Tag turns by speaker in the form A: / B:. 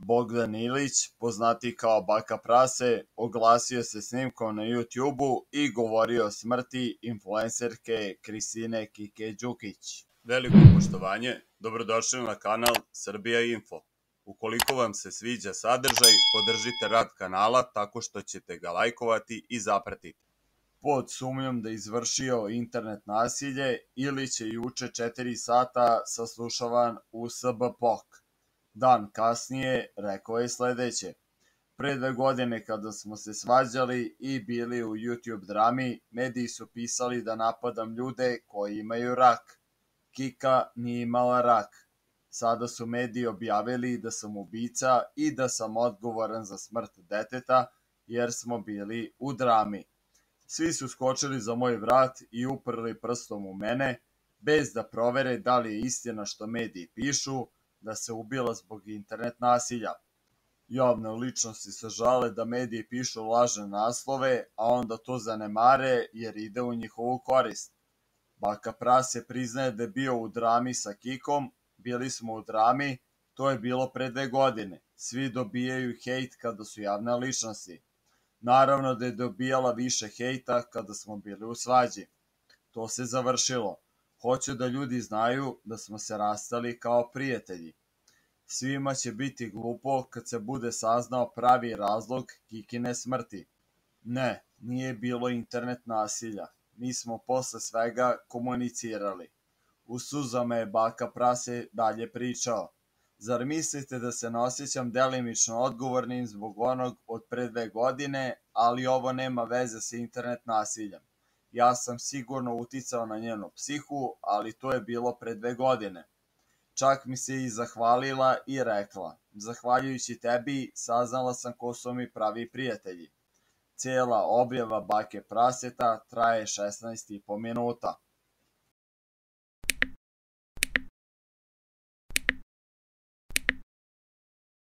A: Bogdan Ilić, poznatiji kao Baka Prase, oglasio se snimkom na YouTube-u i govorio o smrti influencerke Kristine Kike Đukić. Veliko poštovanje, dobrodošli na kanal Srbija Info. Ukoliko vam se sviđa sadržaj, podržite rad kanala tako što ćete ga lajkovati i zapratiti. Pod sumnjom da je izvršio internet nasilje, Ilić je juče 4 sata saslušavan u SBPOK. Dan kasnije rekao je sledeće: pre 2 godine kada smo se svađali i bili u YouTube drami, mediji su pisali da napadam ljude koji imaju rak. Kika nije imala rak. Sada su mediji objavili da sam ubica i da sam odgovoran za smrt deteta jer smo bili u drami. Svi su skočili za moj vrat i uprli prstom u mene, bez da provere da li je istina što mediji pišu, da se ubila zbog internet nasilja. Javne ličnosti se žale da mediji pišu lažne naslove, a onda to zanemare jer ide u njihovu korist. Baka Prase priznaje da je bio u drami sa Kikom, bili smo u drami, to je bilo pre 2 godine. Svi dobijaju hejt kada su javne ličnosti. Naravno da je dobijala više hejta kada smo bili u svađi. To se završilo. Hoću da ljudi znaju da smo se rastali kao prijatelji. Svima će biti glupo kad se bude saznao pravi razlog Kikine smrti. Ne, nije bilo internet nasilja. Mi smo posle svega komunicirali. U suzama je Baka Prase dalje pričao. Zar mislite da se ne osjećam delimično odgovornim zbog onog od pre 2 godine, ali ovo nema veze sa internet nasiljem. Ja sam sigurno uticao na njenu psihu, ali to je bilo pre 2 godine. Čak mi se i zahvalila i rekla: zahvaljujući tebi saznala sam ko su mi pravi prijatelji. Cijela objava Bake Praseta traje 16,5 minuta.